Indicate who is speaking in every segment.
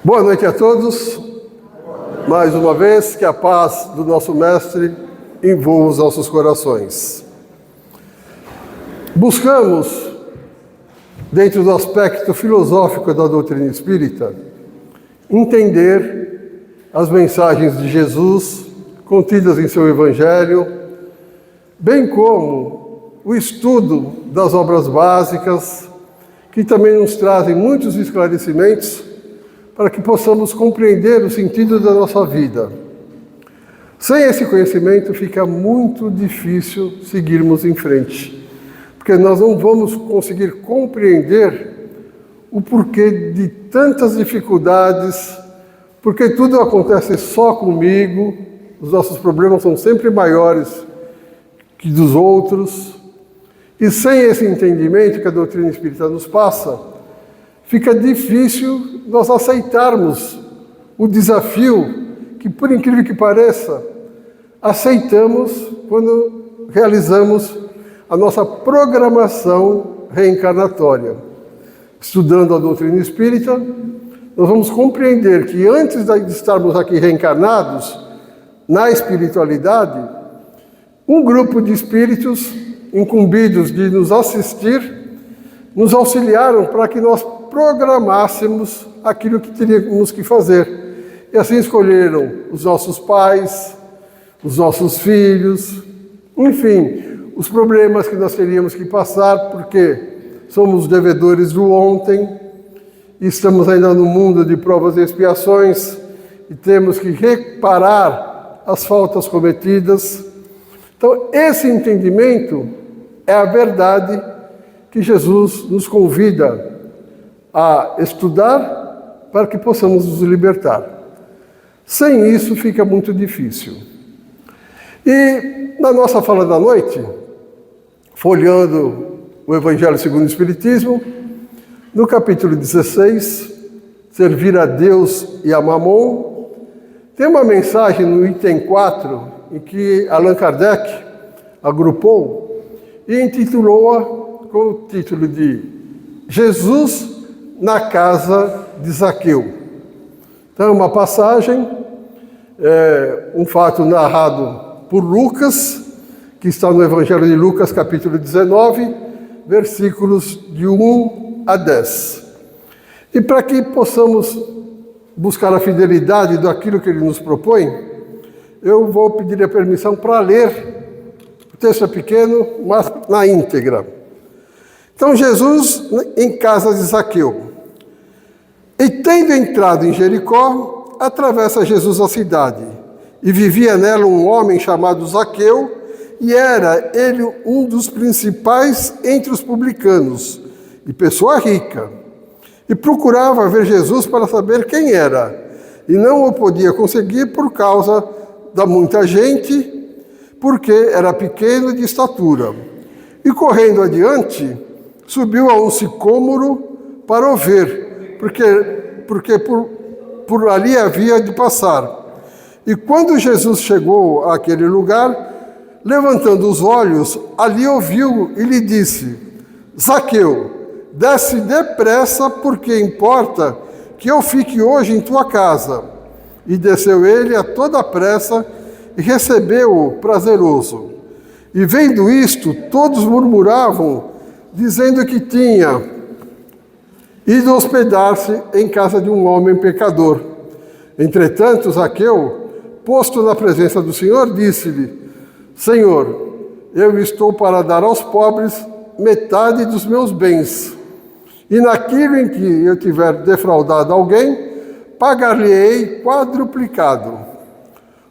Speaker 1: Boa noite a todos. Mais uma vez, que a paz do nosso Mestre envolva os nossos corações. Buscamos, dentro do aspecto filosófico da doutrina espírita, entender as mensagens de Jesus contidas em seu Evangelho, bem como o estudo das obras básicas, que também nos trazem muitos esclarecimentos para que possamos compreender o sentido da nossa vida. Sem esse conhecimento fica muito difícil seguirmos em frente, porque nós não vamos conseguir compreender o porquê de tantas dificuldades, porque tudo acontece só comigo, os nossos problemas são sempre maiores que dos outros, e sem esse entendimento que a doutrina espírita nos passa, fica difícil nós aceitarmos o desafio que, por incrível que pareça, aceitamos quando realizamos a nossa programação reencarnatória. Estudando a doutrina espírita, nós vamos compreender que antes de estarmos aqui reencarnados, na espiritualidade, um grupo de espíritos incumbidos de nos assistir, nos auxiliaram para que nós programássemos aquilo que teríamos que fazer. E assim escolheram os nossos pais, os nossos filhos, enfim, os problemas que nós teríamos que passar, porque somos devedores do ontem, e estamos ainda no mundo de provas e expiações, e temos que reparar as faltas cometidas. Então, esse entendimento é a verdade que Jesus nos convida a estudar para que possamos nos libertar. Sem isso fica muito difícil. E na nossa fala da noite, folheando o Evangelho segundo o Espiritismo, no capítulo 16, Servir a Deus e a Mamon, tem uma mensagem no item 4, em que Allan Kardec agrupou e intitulou-a com o título de Jesus na casa de Zaqueu. Então é uma passagem, um fato narrado por Lucas, que está no Evangelho de Lucas, capítulo 19, versículos de 1 a 10. E para que possamos buscar a fidelidade daquilo que ele nos propõe, eu vou pedir a permissão para ler. O texto é pequeno, mas na íntegra. Então, Jesus em casa de Zaqueu. E tendo entrado em Jericó, atravessa Jesus a cidade. E vivia nela um homem chamado Zaqueu, e era ele um dos principais entre os publicanos, e pessoa rica. E procurava ver Jesus para saber quem era, e não o podia conseguir por causa da muita gente, porque era pequeno de estatura. E correndo adiante, subiu a um sicômoro para o ver, porque por ali havia de passar. E quando Jesus chegou àquele lugar, levantando os olhos, ali ouviu e lhe disse: Zaqueu, desce depressa, porque importa que eu fique hoje em tua casa. E desceu ele a toda pressa e recebeu-o prazeroso. E vendo isto, todos murmuravam, dizendo que tinha ido hospedar-se em casa de um homem pecador. Entretanto, Zaqueu, posto na presença do Senhor, disse-lhe: Senhor, eu estou para dar aos pobres metade dos meus bens, e naquilo em que eu tiver defraudado alguém, pagar-lhe-ei quadruplicado.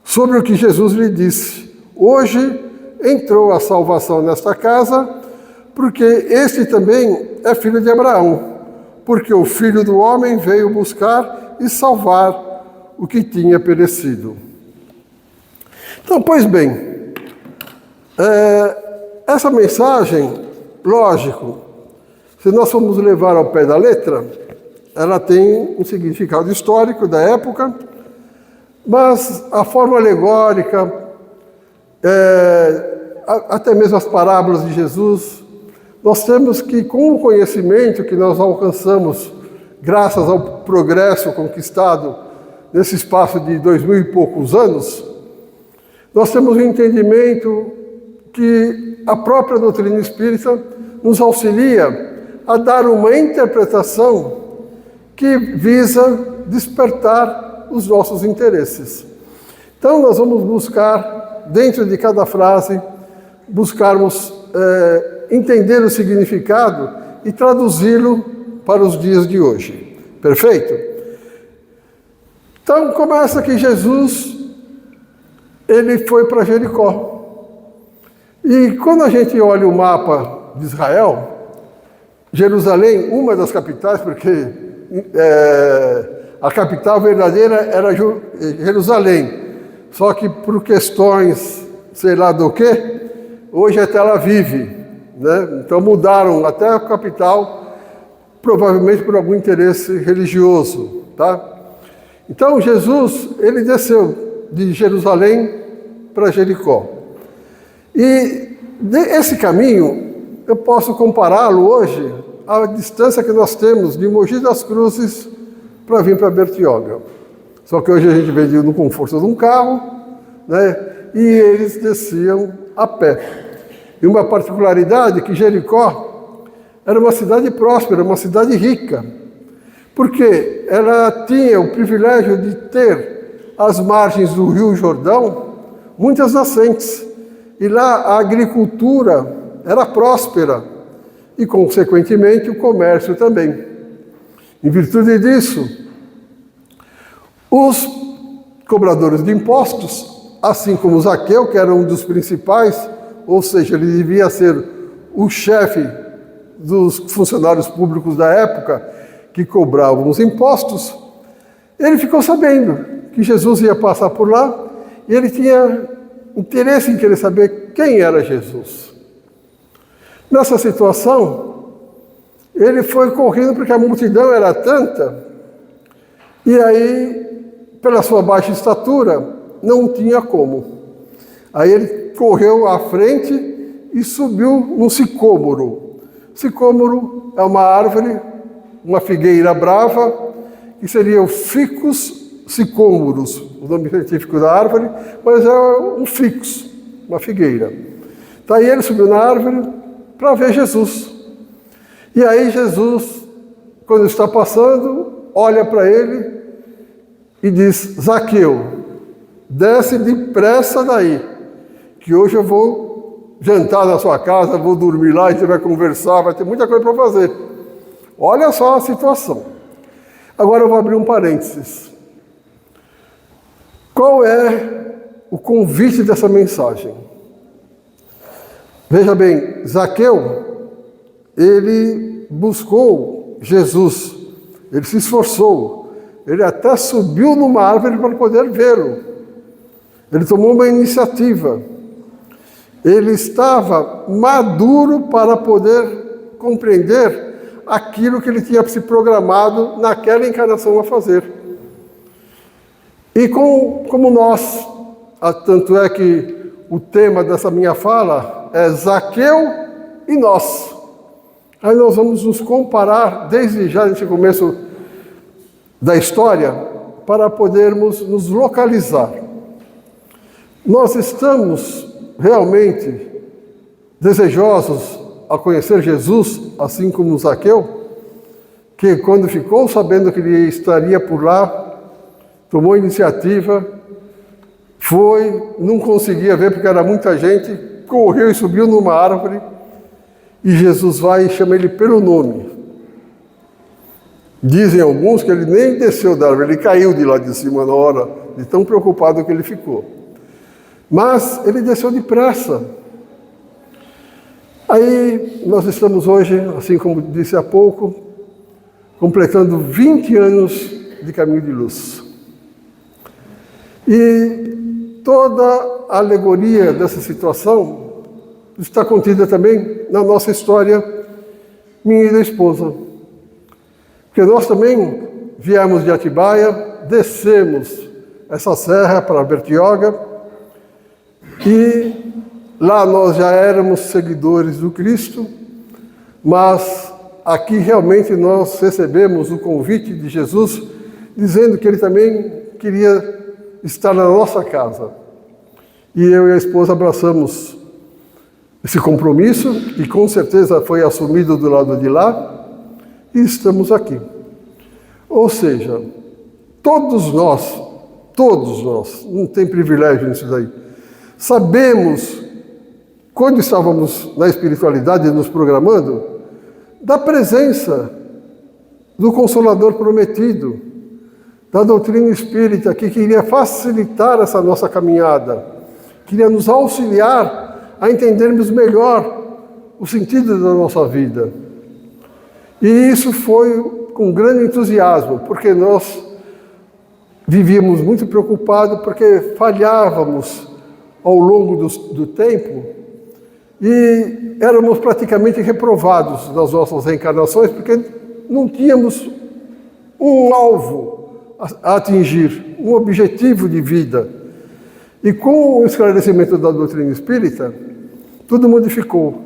Speaker 1: Sobre o que Jesus lhe disse: hoje entrou a salvação nesta casa, porque este também é filho de Abraão, porque o Filho do Homem veio buscar e salvar o que tinha perecido. Então, pois bem, essa mensagem, lógico, se nós formos levar ao pé da letra, ela tem um significado histórico da época, mas a forma alegórica, até mesmo as parábolas de Jesus, nós temos que, com o conhecimento que nós alcançamos graças ao progresso conquistado nesse espaço de 2000 e poucos anos, nós temos um entendimento que a própria doutrina espírita nos auxilia a dar uma interpretação que visa despertar os nossos interesses. Então, nós vamos buscar, dentro de cada frase, buscarmos entender o significado e traduzi-lo para os dias de hoje. Perfeito? Então, começa que Jesus, ele foi para Jericó. E quando a gente olha o mapa de Israel, Jerusalém, uma das capitais, porque a capital verdadeira era Jerusalém, só que por questões, sei lá do que, hoje é Tel Aviv, né? Então mudaram até a capital, provavelmente por algum interesse religioso, tá? Então Jesus, ele desceu de Jerusalém para Jericó. E esse caminho, eu posso compará-lo hoje à distância que nós temos de Mogi das Cruzes para vir para Bertioga. Só que hoje a gente veio no conforto de um carro, né? E eles desciam a pé. E uma particularidade é que Jericó era uma cidade próspera, uma cidade rica, porque ela tinha o privilégio de ter às margens do Rio Jordão muitas nascentes. E lá a agricultura era próspera e, consequentemente, o comércio também. Em virtude disso, os cobradores de impostos, assim como Zaqueu, que era um dos principais, ou seja, ele devia ser o chefe dos funcionários públicos da época que cobravam os impostos, ele ficou sabendo que Jesus ia passar por lá e ele tinha interesse em querer saber quem era Jesus. Nessa situação, ele foi correndo porque a multidão era tanta, e aí, pela sua baixa estatura, não tinha como. Aí ele correu à frente e subiu num sicômoro. Sicômoro é uma árvore, uma figueira brava, que seria o Ficus sicômoros, o nome científico da árvore, mas é um ficus, uma figueira. Então aí ele subiu na árvore para ver Jesus. E aí Jesus, quando está passando, olha para ele e diz: Zaqueu, desce depressa daí, que hoje eu vou jantar na sua casa, vou dormir lá, a gente vai conversar, vai ter muita coisa para fazer. Olha só a situação. Agora eu vou abrir um parênteses. Qual é o convite dessa mensagem? Veja bem, Zaqueu, ele buscou Jesus, ele se esforçou, ele até subiu numa árvore para poder vê-lo. Ele tomou uma iniciativa. Ele estava maduro para poder compreender aquilo que ele tinha se programado naquela encarnação a fazer. E como nós, tanto é que o tema dessa minha fala é Zaqueu e nós. Aí nós vamos nos comparar desde já nesse começo da história para podermos nos localizar. Nós estamos realmente desejosos a conhecer Jesus, assim como Zaqueu, que quando ficou sabendo que ele estaria por lá, tomou iniciativa, foi, não conseguia ver porque era muita gente, correu e subiu numa árvore, e Jesus vai e chama ele pelo nome. Dizem alguns que ele nem desceu da árvore, ele caiu de lá de cima na hora, de tão preocupado que ele ficou. Mas ele desceu depressa. Aí nós estamos hoje, assim como disse há pouco, completando 20 anos de caminho de luz. E toda a alegoria dessa situação está contida também na nossa história, minha e da esposa. Porque nós também viemos de Atibaia, descemos essa serra para Bertioga, e lá nós já éramos seguidores do Cristo, mas aqui realmente nós recebemos o convite de Jesus, dizendo que Ele também queria estar na nossa casa. E eu e a esposa abraçamos esse compromisso, que com certeza foi assumido do lado de lá, e estamos aqui. Ou seja, todos nós, não tem privilégio nisso daí, sabemos, quando estávamos na espiritualidade nos programando, da presença do Consolador prometido, da doutrina espírita, que queria facilitar essa nossa caminhada, queria nos auxiliar a entendermos melhor o sentido da nossa vida. E isso foi com grande entusiasmo, porque nós vivíamos muito preocupados, porque falhávamos ao longo do tempo e éramos praticamente reprovados nas nossas reencarnações, porque não tínhamos um alvo a atingir, um objetivo de vida. E com o esclarecimento da doutrina espírita, tudo modificou.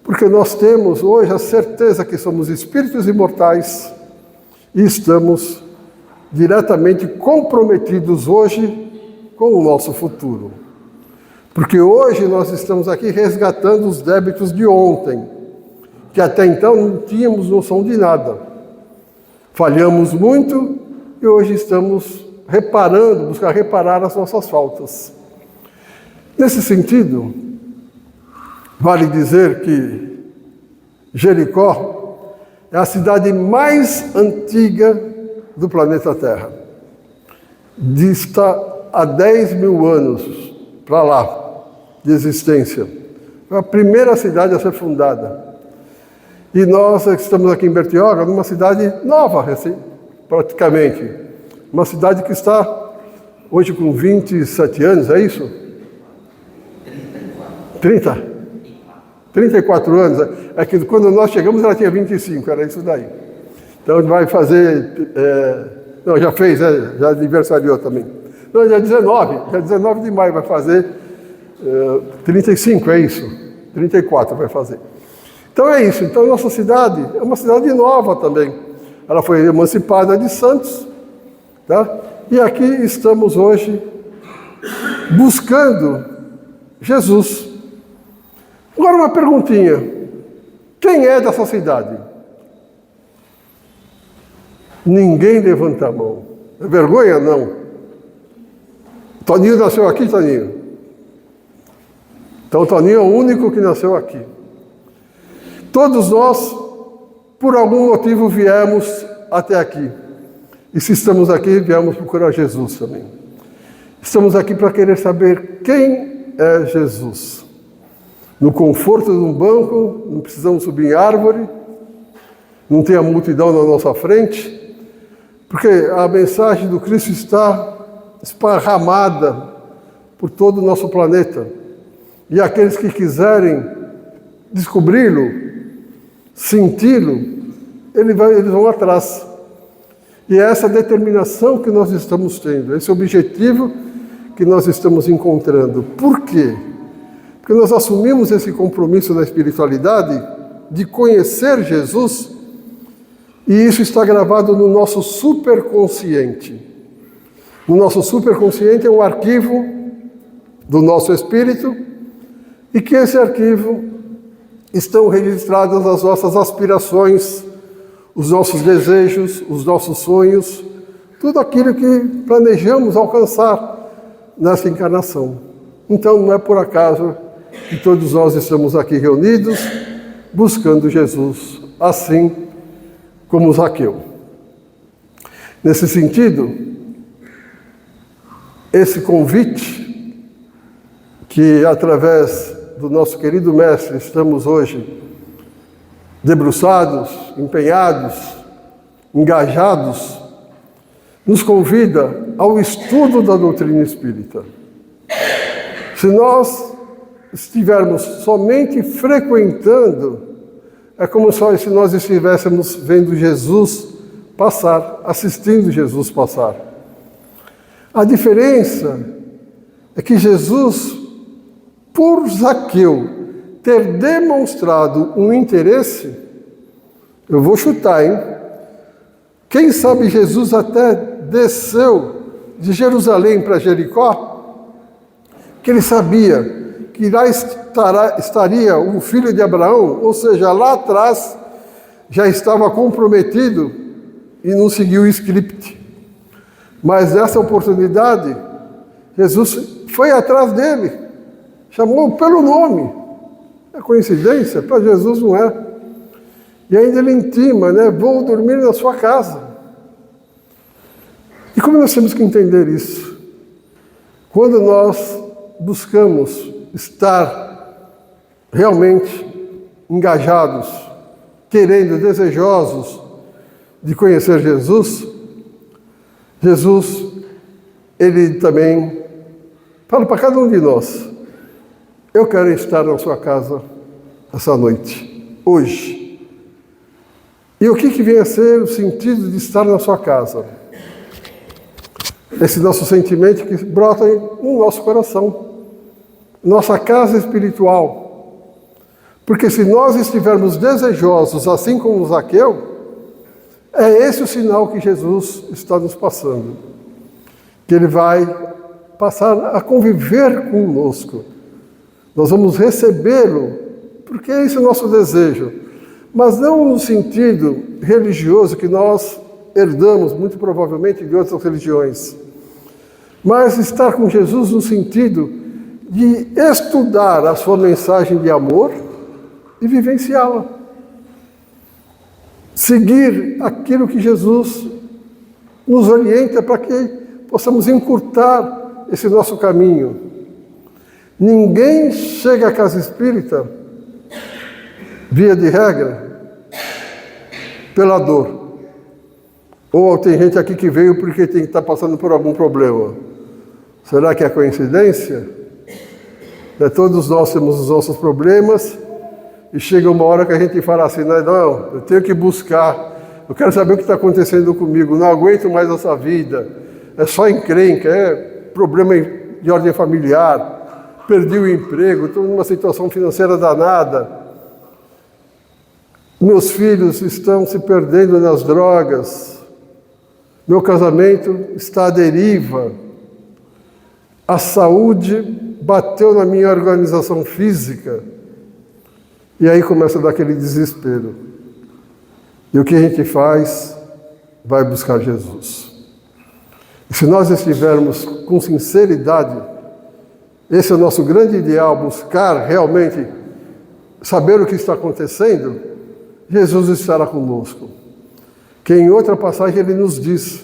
Speaker 1: Porque nós temos hoje a certeza que somos espíritos imortais e estamos diretamente comprometidos hoje com o nosso futuro. Porque hoje nós estamos aqui resgatando os débitos de ontem, que até então não tínhamos noção de nada. Falhamos muito e hoje estamos buscar reparar as nossas faltas. Nesse sentido, vale dizer que Jericó é a cidade mais antiga do planeta Terra. Dista há 10 mil anos para lá de existência. Foi a primeira cidade a ser fundada. E nós estamos aqui em Bertioga, numa cidade nova, praticamente. Uma cidade que está hoje com 27 anos, é isso? 34 anos. É que quando nós chegamos ela tinha 25, era isso daí. Então vai fazer... não, já fez, já aniversariou também. Não, dia 19 de maio vai fazer 35, é isso? 34 vai fazer. Então é isso. Então nossa cidade é uma cidade nova também. Ela foi emancipada de Santos, tá? E aqui estamos hoje buscando Jesus. Agora uma perguntinha. Quem é dessa cidade? Ninguém levanta a mão. É vergonha? Não. Toninho nasceu aqui, Toninho? Então Toninho é o único que nasceu aqui. Todos nós, por algum motivo, viemos até aqui. E se estamos aqui, viemos procurar Jesus também. Estamos aqui para querer saber quem é Jesus. No conforto de um banco, não precisamos subir em árvore, não tem a multidão na nossa frente, porque a mensagem do Cristo está esparramada por todo o nosso planeta. E aqueles que quiserem descobri-lo, senti-lo, eles vão atrás. E é essa determinação que nós estamos tendo, esse objetivo que nós estamos encontrando. Por quê? Porque nós assumimos esse compromisso na espiritualidade de conhecer Jesus, e isso está gravado no nosso superconsciente. No nosso superconsciente é um arquivo do nosso espírito, e que esse arquivo estão registradas as nossas aspirações, os nossos desejos, os nossos sonhos, tudo aquilo que planejamos alcançar nessa encarnação. Então não é por acaso que todos nós estamos aqui reunidos buscando Jesus, assim como Zaqueu. Nesse sentido, esse convite que através do nosso querido mestre estamos hoje debruçados, empenhados, engajados, nos convida ao estudo da doutrina espírita. Se nós estivermos somente frequentando, é como se nós estivéssemos vendo Jesus passar, assistindo Jesus passar. A diferença é que Jesus, por Zaqueu ter demonstrado um interesse, Eu vou chutar, hein? Quem sabe Jesus até desceu de Jerusalém para Jericó, que ele sabia que lá estaria o filho de Abraão, ou seja, lá atrás já estava comprometido e não seguiu o script. Mas nessa oportunidade, Jesus foi atrás dele, chamou pelo nome. É coincidência? Para Jesus não é. E ainda ele intima, né? Vou dormir na sua casa. E como nós temos que entender isso? Quando nós buscamos estar realmente engajados, querendo, desejosos de conhecer Jesus, Jesus, ele também fala para cada um de nós: eu quero estar na sua casa essa noite, hoje. E o que vem a ser o sentido de estar na sua casa? Esse nosso sentimento que brota no nosso coração, nossa casa espiritual. Porque se nós estivermos desejosos, assim como Zaqueu, é esse o sinal que Jesus está nos passando. Que Ele vai passar a conviver conosco. Nós vamos recebê-lo, porque esse é o nosso desejo. Mas não no sentido religioso que nós herdamos, muito provavelmente, de outras religiões. Mas estar com Jesus no sentido de estudar a sua mensagem de amor e vivenciá-la. Seguir aquilo que Jesus nos orienta para que possamos encurtar esse nosso caminho. Ninguém chega à casa espírita, via de regra, pela dor. Ou tem gente aqui que veio porque tem que estar passando por algum problema. Será que é coincidência? Todos nós temos os nossos problemas e chega uma hora que a gente fala assim, não, eu tenho que buscar, eu quero saber o que está acontecendo comigo, não aguento mais essa vida, é só encrenca, é problema de ordem familiar, perdi o emprego, estou numa situação financeira danada, meus filhos estão se perdendo nas drogas, meu casamento está à deriva, a saúde bateu na minha organização física, e aí começa a dar aquele desespero. E o que a gente faz? Vai buscar Jesus. E se nós estivermos com sinceridade, esse é o nosso grande ideal, buscar realmente saber o que está acontecendo, Jesus estará conosco. Que em outra passagem ele nos diz,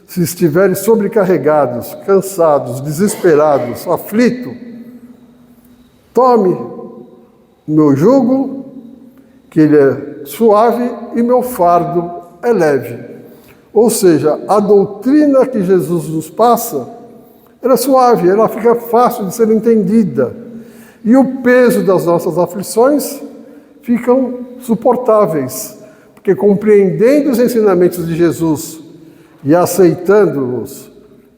Speaker 1: se estiveres sobrecarregados, cansados, desesperados, aflitos, tome meu jugo, que ele é suave, e meu fardo é leve. Ou seja, a doutrina que Jesus nos passa, ela é suave, ela fica fácil de ser entendida. E o peso das nossas aflições ficam suportáveis, porque compreendendo os ensinamentos de Jesus e aceitando-os,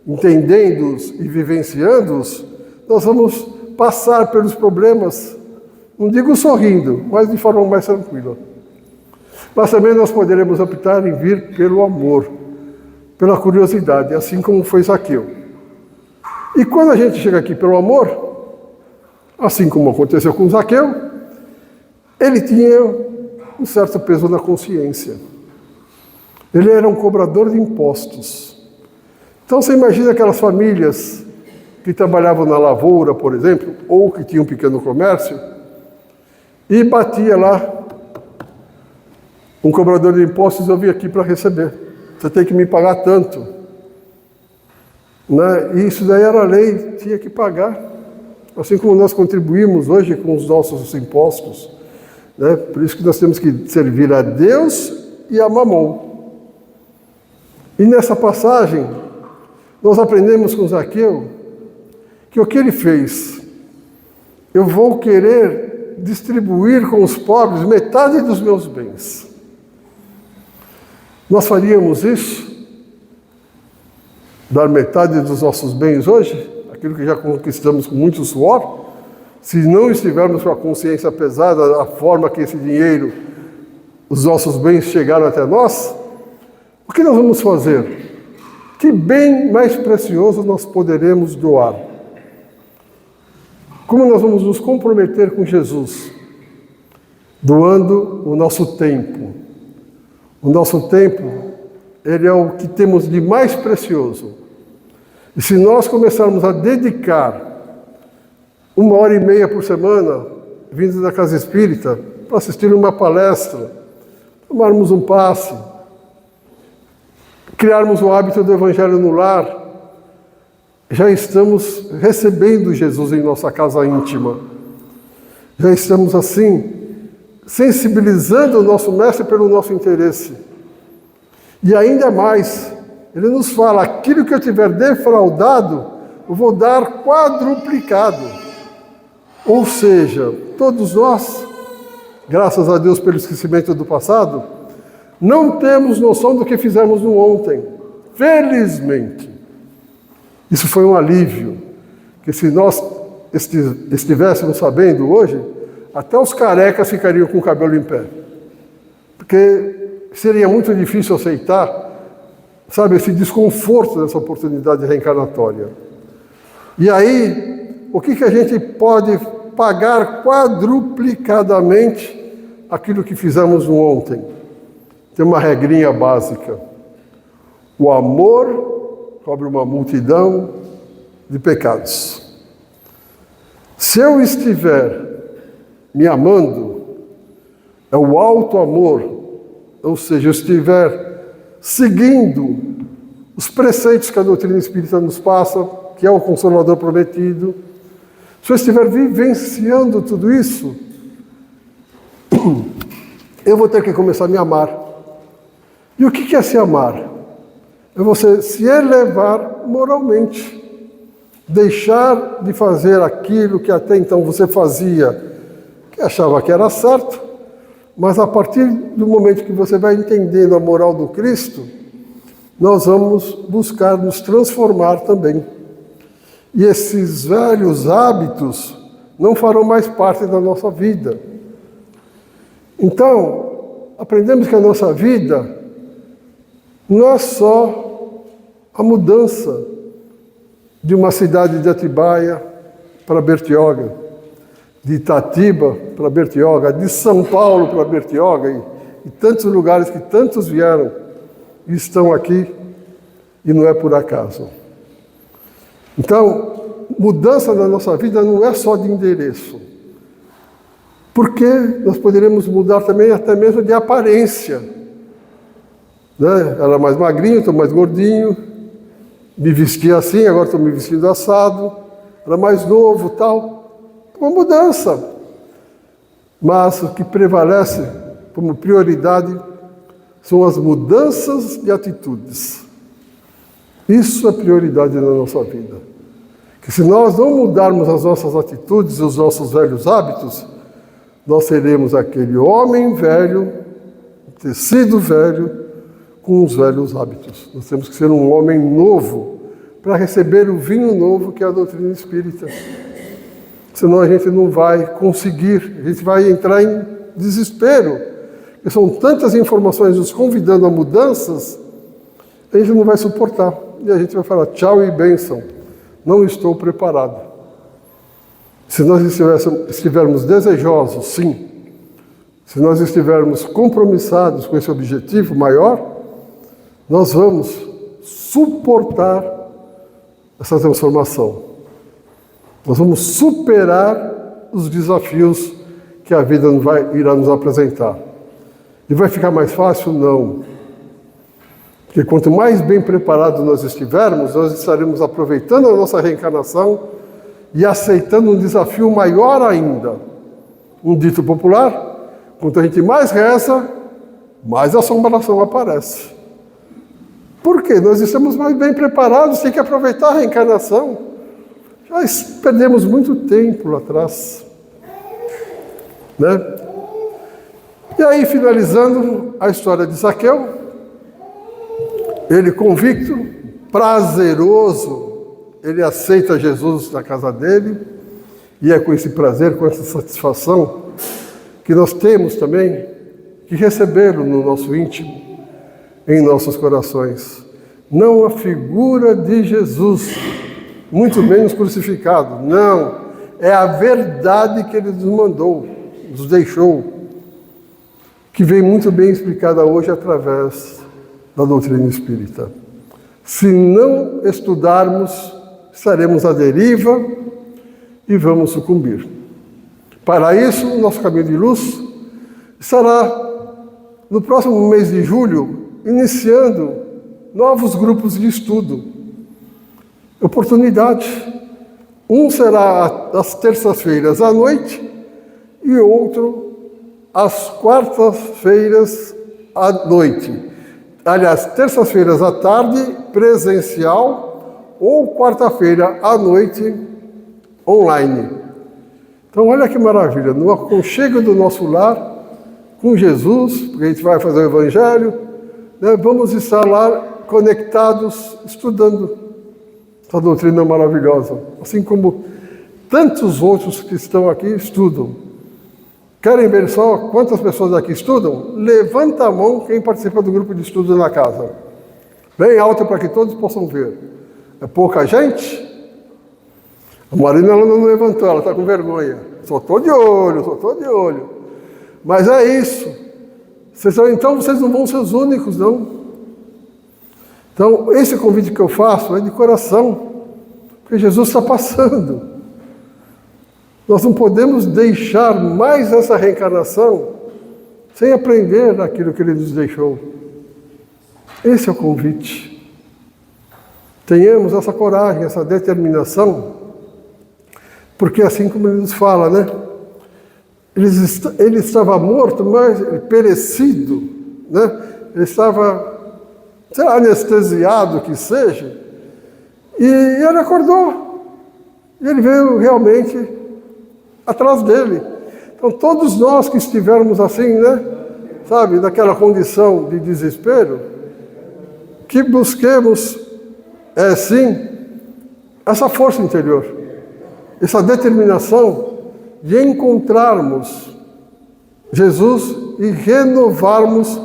Speaker 1: entendendo-os e vivenciando-os, nós vamos passar pelos problemas, não digo sorrindo, mas de forma mais tranquila. Mas também nós poderemos optar em vir pelo amor, pela curiosidade, assim como foi Zaqueu. E quando a gente chega aqui pelo amor, assim como aconteceu com Zaqueu, ele tinha um certo peso na consciência. Ele era um cobrador de impostos. Então você imagina aquelas famílias que trabalhavam na lavoura, por exemplo, ou que tinham um pequeno comércio, e batia lá um cobrador de impostos, eu vim aqui para receber. Você tem que me pagar tanto. Né? E isso daí era lei, tinha que pagar. Assim como nós contribuímos hoje com os nossos impostos. Né? Por isso que nós temos que servir a Deus e a Mamon. E nessa passagem, nós aprendemos com Zaqueu que o que ele fez, eu vou querer distribuir com os pobres metade dos meus bens. Nós faríamos isso? Dar metade dos nossos bens hoje? Aquilo que já conquistamos com muito suor? Se não estivermos com a consciência pesada, a forma que esse dinheiro os nossos bens chegaram até nós, o que nós vamos fazer? Que bem mais precioso nós poderemos doar? Como nós vamos nos comprometer com Jesus? Doando o nosso tempo. O nosso tempo, ele é o que temos de mais precioso. E se nós começarmos a dedicar 1h30 por semana, vindo da Casa Espírita, para assistir uma palestra, tomarmos um passe, criarmos o hábito do Evangelho no lar, já estamos recebendo Jesus em nossa casa íntima. Já estamos assim, sensibilizando o nosso Mestre pelo nosso interesse. E ainda mais, ele nos fala, aquilo que eu tiver defraudado, eu vou dar quadruplicado. Ou seja, todos nós, graças a Deus pelo esquecimento do passado, não temos noção do que fizemos no ontem. Felizmente. Isso foi um alívio, que se nós estivéssemos sabendo hoje, até os carecas ficariam com o cabelo em pé. Porque seria muito difícil aceitar, sabe, esse desconforto dessa oportunidade reencarnatória. E aí, o que a gente pode pagar quadruplicadamente aquilo que fizemos no ontem? Tem uma regrinha básica. O amor cobre uma multidão de pecados. Se eu estiver me amando, é o alto amor, ou seja, eu estiver seguindo os preceitos que a doutrina espírita nos passa, que é o Consolador prometido, se eu estiver vivenciando tudo isso, eu vou ter que começar a me amar. E o que é se amar? É você se elevar moralmente. Deixar de fazer aquilo que até então você fazia, que achava que era certo, mas a partir do momento que você vai entendendo a moral do Cristo, nós vamos buscar nos transformar também. E esses velhos hábitos não farão mais parte da nossa vida. Então, aprendemos que a nossa vida não é só a mudança de uma cidade de Atibaia para Bertioga, de Itatiba para Bertioga, de São Paulo para Bertioga e tantos lugares que tantos vieram e estão aqui e não é por acaso. Então, mudança na nossa vida não é só de endereço, porque nós poderíamos mudar também até mesmo de aparência. Né? Era mais magrinho, estou mais gordinho, me vestia assim, agora estou me vestindo assado, era mais novo, tal. Uma mudança. Mas o que prevalece como prioridade são as mudanças de atitudes. Isso é prioridade na nossa vida. Que se nós não mudarmos as nossas atitudes e os nossos velhos hábitos, nós seremos aquele homem velho, tecido velho, com os velhos hábitos. Nós temos que ser um homem novo para receber o vinho novo que é a doutrina espírita. Senão a gente não vai conseguir, a gente vai entrar em desespero. Porque são tantas informações nos convidando a mudanças, a gente não vai suportar. E a gente vai falar tchau e bênção. Não estou preparado. Se nós estivermos desejosos, sim. Se nós estivermos compromissados com esse objetivo maior, nós vamos suportar essa transformação. Nós vamos superar os desafios que a vida irá nos apresentar. E vai ficar mais fácil? Não. Porque quanto mais bem preparados nós estivermos, nós estaremos aproveitando a nossa reencarnação e aceitando um desafio maior ainda. Um dito popular, quanto a gente mais reza, mais assombração aparece. Por quê? Nós estamos mais bem preparados, tem que aproveitar a reencarnação. Já perdemos muito tempo lá atrás. Né? E aí, finalizando a história de Zaqueu, ele convicto, prazeroso, ele aceita Jesus na casa dele, e é com esse prazer, com essa satisfação, que nós temos também que recebê-lo no nosso íntimo, em nossos corações. Não a figura de Jesus, muito menos crucificado, não. É a verdade que ele nos mandou, nos deixou, que vem muito bem explicada hoje através da doutrina espírita. Se não estudarmos, estaremos à deriva e vamos sucumbir. Para isso, o nosso caminho de luz estará, no próximo mês de julho, iniciando novos grupos de estudo. Oportunidade. Um será às terças-feiras à noite e outro às quartas-feiras à noite. Aliás, terças-feiras à tarde, presencial, ou quarta-feira à noite, online. Então, olha que maravilha, no aconchego do nosso lar, com Jesus, porque a gente vai fazer o Evangelho, né, vamos estar lá conectados, estudando essa doutrina maravilhosa. Assim como tantos outros que estão aqui estudam. Querem ver só quantas pessoas aqui estudam? Levanta a mão quem participa do grupo de estudo na casa. Bem alto para que todos possam ver. É pouca gente? A Marina ela não levantou, ela está com vergonha. Só estou de olho. Mas é isso. Então vocês não vão ser os únicos, não. Então, esse convite que eu faço é de coração, porque Jesus está passando. Nós não podemos deixar mais essa reencarnação sem aprender aquilo que Ele nos deixou. Esse é o convite. Tenhamos essa coragem, essa determinação, porque assim como Ele nos fala, né? Ele estava morto, mas perecido, né? Ele estava, sei lá, anestesiado que seja, e ele acordou. E ele veio realmente atrás dele. Então, todos nós que estivermos assim, né, sabe, naquela condição de desespero, que busquemos, sim, essa força interior, essa determinação de encontrarmos Jesus e renovarmos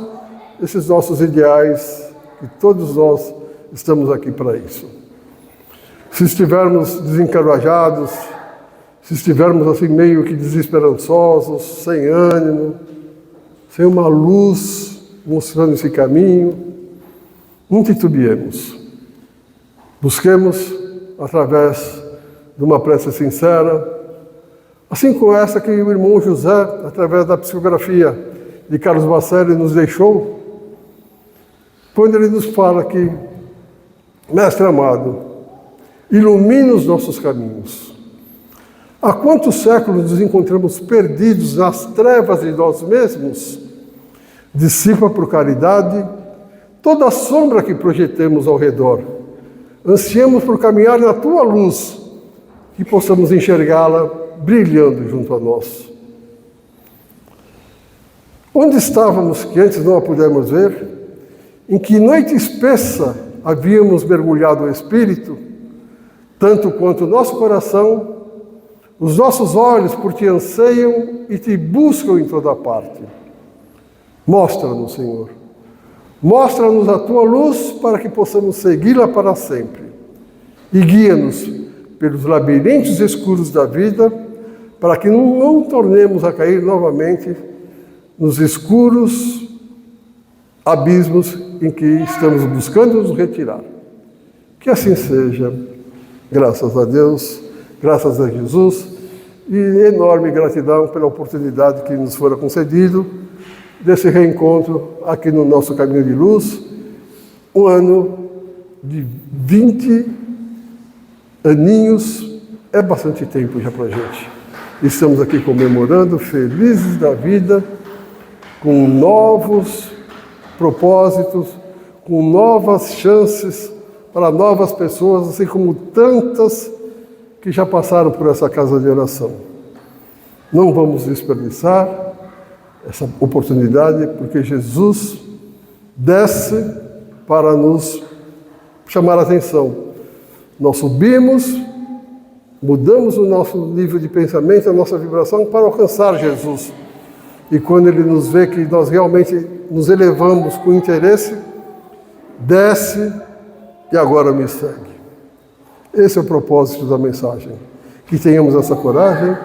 Speaker 1: esses nossos ideais, que todos nós estamos aqui para isso. Se estivermos desencorajados, se estivermos assim meio que desesperançosos, sem ânimo, sem uma luz mostrando esse caminho, não titubeemos. Busquemos, através de uma prece sincera, assim como essa que o irmão José, através da psicografia de Carlos Bacelli, nos deixou, quando ele nos fala que, mestre amado, ilumina os nossos caminhos. Há quantos séculos nos encontramos perdidos nas trevas de nós mesmos? Dissipa por caridade toda a sombra que projetemos ao redor. Ansiemos por caminhar na tua luz, que possamos enxergá-la brilhando junto a nós. Onde estávamos que antes não a pudemos ver? Em que noite espessa havíamos mergulhado o Espírito, tanto quanto o nosso coração, os nossos olhos por ti anseiam e te buscam em toda parte. Mostra-nos, Senhor. Mostra-nos a tua luz para que possamos segui-la para sempre. E guia-nos pelos labirintos escuros da vida, para que não tornemos a cair novamente nos escuros abismos em que estamos buscando nos retirar. Que assim seja, graças a Deus, graças a Jesus, e enorme gratidão pela oportunidade que nos fora concedido desse reencontro aqui no nosso caminho de luz, um ano de 20 aninhos, é bastante tempo já para a gente. Estamos aqui comemorando, felizes da vida, com novos propósitos, com novas chances para novas pessoas, assim como tantas que já passaram por essa casa de oração. Não vamos desperdiçar essa oportunidade, porque Jesus desce para nos chamar a atenção. Nós subimos, mudamos o nosso nível de pensamento, a nossa vibração para alcançar Jesus. e quando Ele nos vê que nós realmente nos elevamos com interesse, desce e agora me segue. Esse é o propósito da mensagem. Que tenhamos essa coragem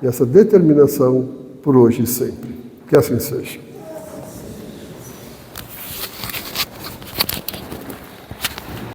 Speaker 1: e essa determinação por hoje e sempre. Que assim seja.